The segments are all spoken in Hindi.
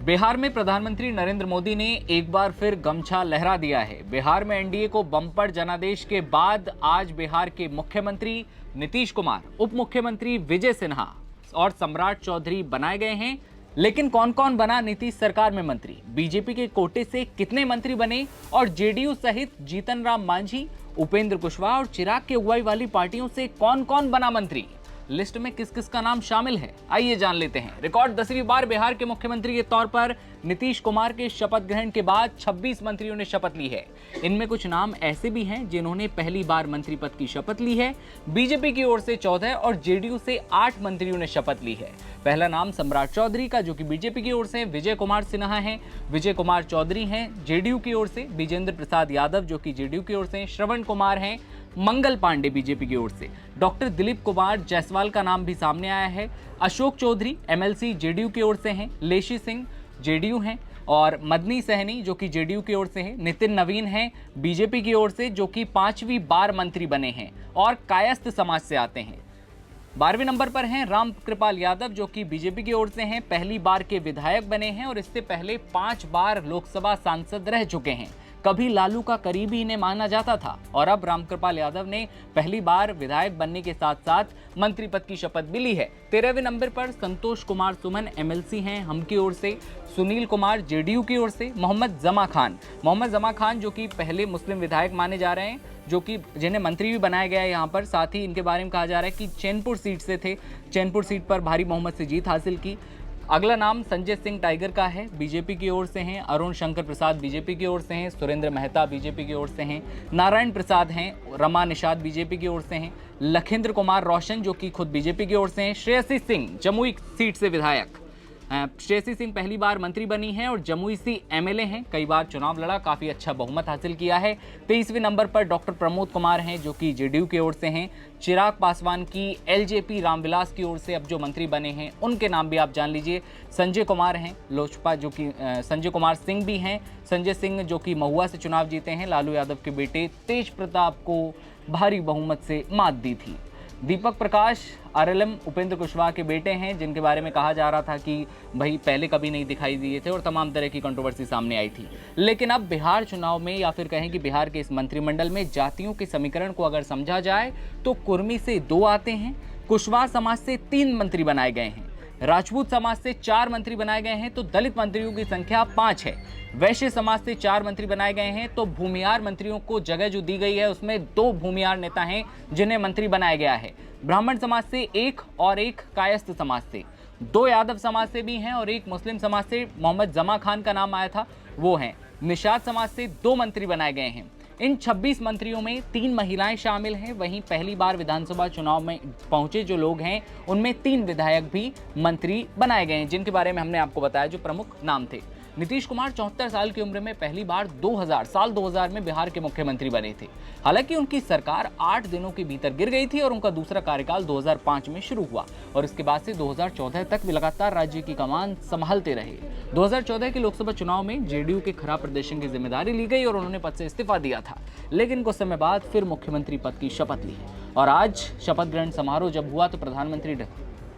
बिहार में प्रधानमंत्री नरेंद्र मोदी ने एक बार फिर गमछा लहरा दिया है। बिहार में एनडीए को बम्पर जनादेश के बाद आज बिहार के मुख्यमंत्री नीतीश कुमार, उप मुख्यमंत्री विजय सिन्हा और सम्राट चौधरी बनाए गए हैं। लेकिन कौन कौन बना नीतीश सरकार में मंत्री, बीजेपी के कोटे से कितने मंत्री बने और जेडीयू सहित जीतन राम मांझी, उपेंद्र कुशवाहा और चिराग की अगुवाई वाली पार्टियों से कौन कौन बना मंत्री, लिस्ट में किस किस का नाम शामिल है, आइए जान लेते हैं। रिकॉर्ड 10वीं बार बिहार के मुख्यमंत्री के तौर पर नीतीश कुमार के शपथ ग्रहण के बाद 26 मंत्रियों ने शपथ ली है। इनमें कुछ नाम ऐसे भी हैं जिन्होंने पहली बार मंत्री पद की शपथ ली है। बीजेपी की ओर से 14 और जेडीयू से 8 मंत्रियों ने शपथ ली है। पहला नाम सम्राट चौधरी का, जो कि बीजेपी की ओर से विजय कुमार सिन्हा हैं। विजय कुमार चौधरी हैं जेडीयू की ओर से। विजेंद्र प्रसाद यादव, जो कि जेडीयू की ओर से। श्रवण कुमार हैं। मंगल पांडे बीजेपी की ओर से। डॉक्टर दिलीप कुमार जायसवाल का नाम भी सामने आया है। अशोक चौधरी एमएलसी जेडीयू की ओर से हैं। लेशी सिंह जेडीयू हैं और मदनी सहनी, जो कि जेडीयू की ओर से हैं। नितिन नवीन हैं बीजेपी की ओर से, जो कि 5वीं बार मंत्री बने हैं और कायस्थ समाज से आते हैं। 12वें नंबर पर हैं राम कृपाल यादव, जो कि बीजेपी की ओर से हैं। पहली बार के विधायक बने हैं और इससे पहले 5 बार लोकसभा सांसद रह चुके हैं। कभी लालू का करीबी इन्हें माना जाता था और अब रामकृपाल यादव ने पहली बार विधायक बनने के साथ साथ मंत्री पद की शपथ भी ली है। 13वें नंबर पर संतोष कुमार सुमन एमएलसी हैं हम की ओर से। सुनील कुमार जेडीयू की ओर से। मोहम्मद जमा खान, जो कि पहले मुस्लिम विधायक माने जा रहे हैं, जो कि जिन्हें मंत्री भी बनाया गया है यहाँ पर। साथ ही इनके बारे में कहा जा रहा है कि चैनपुर सीट से थे, चैनपुर सीट पर भारी बहुमत से जीत हासिल की। अगला नाम संजय सिंह टाइगर का है, बीजेपी की ओर से हैं। अरुण शंकर प्रसाद बीजेपी की ओर से हैं। सुरेंद्र मेहता बीजेपी की ओर से हैं। नारायण प्रसाद हैं। रमा निषाद बीजेपी की ओर से हैं। लखिंद्र कुमार रोशन, जो कि खुद बीजेपी की ओर से हैं। श्रेयसी सिंह जमुई सीट से विधायक। श्रेयसी सिंह पहली बार मंत्री बनी हैं और जमुई से एमएलए हैं। कई बार चुनाव लड़ा, काफ़ी अच्छा बहुमत हासिल किया है। 23वें नंबर पर डॉक्टर प्रमोद कुमार हैं, जो कि जेडीयू की ओर से हैं। चिराग पासवान की एलजेपी रामविलास की ओर से अब जो मंत्री बने हैं उनके नाम भी आप जान लीजिए। संजय कुमार हैं लोजपा, जो कि संजय कुमार सिंह भी हैं। संजय सिंह, जो कि महुआ से चुनाव जीते हैं। लालू यादव के बेटे तेज प्रताप को भारी बहुमत से मात दी थी। दीपक प्रकाश आरएलएम उपेंद्र कुशवाहा के बेटे हैं, जिनके बारे में कहा जा रहा था कि भाई पहले कभी नहीं दिखाई दिए थे और तमाम तरह की कंट्रोवर्सी सामने आई थी। लेकिन अब बिहार चुनाव में, या फिर कहें कि बिहार के इस मंत्रिमंडल में जातियों के समीकरण को अगर समझा जाए तो कुर्मी से 2 आते हैं, कुशवाहा समाज से 3 मंत्री बनाए गए हैं, राजपूत समाज से 4 मंत्री बनाए गए हैं तो दलित मंत्रियों की संख्या 5 है। वैश्य समाज से 4 मंत्री बनाए गए हैं तो भूमिहार मंत्रियों को जगह जो दी गई है उसमें 2 भूमिहार नेता हैं जिन्हें मंत्री बनाया गया है। ब्राह्मण समाज से 1 और 1 कायस्थ समाज से। 2 यादव समाज से भी हैं और 1 मुस्लिम समाज से मोहम्मद जमा खान का नाम आया था, वो हैं। निषाद समाज से 2 मंत्री बनाए गए हैं। इन 26 मंत्रियों में 3 महिलाएं शामिल हैं। वहीं पहली बार विधानसभा चुनाव में पहुंचे जो लोग हैं उनमें 3 विधायक भी मंत्री बनाए गए हैं, जिनके बारे में हमने आपको बताया जो प्रमुख नाम थे। नीतीश कुमार 74 साल की उम्र में पहली बार 2000 में बिहार के मुख्यमंत्री बने थे। हालांकि उनकी सरकार 8 दिनों के भीतर गिर गई थी और उनका दूसरा कार्यकाल 2005 में शुरू हुआ और इसके बाद से 2014 तक वे लगातार राज्य की कमान संभालते रहे। 2014 के लोकसभा चुनाव में जेडीयू के खराब प्रदर्शन की जिम्मेदारी ली गई और उन्होंने पद से इस्तीफा दिया था, लेकिन कुछ समय बाद फिर मुख्यमंत्री पद की शपथ ली और आज शपथ ग्रहण समारोह जब हुआ तो प्रधानमंत्री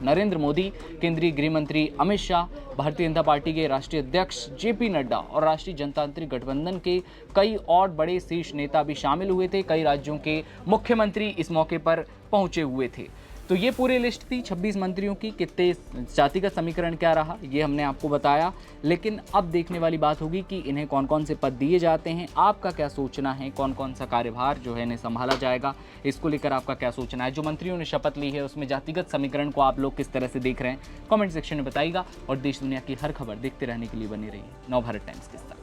नरेंद्र मोदी, केंद्रीय गृह मंत्री अमित शाह, भारतीय जनता पार्टी के राष्ट्रीय अध्यक्ष जेपी नड्डा और राष्ट्रीय जनतांत्रिक गठबंधन के कई और बड़े शीर्ष नेता भी शामिल हुए थे। कई राज्यों के मुख्यमंत्री इस मौके पर पहुंचे हुए थे। तो ये पूरी लिस्ट थी 26 मंत्रियों की। कितने जातिगत समीकरण क्या रहा ये हमने आपको बताया, लेकिन अब देखने वाली बात होगी कि इन्हें कौन कौन से पद दिए जाते हैं। आपका क्या सोचना है, कौन कौन सा कार्यभार जो है इन्हें संभाला जाएगा, इसको लेकर आपका क्या सोचना है। जो मंत्रियों ने शपथ ली है उसमें जातिगत समीकरण को आप लोग किस तरह से देख रहे हैं, कॉमेंट सेक्शन में बताइएगा। और देश दुनिया की हर खबर देखते रहने के लिए बने रहिए नवभारत टाइम्स के साथ।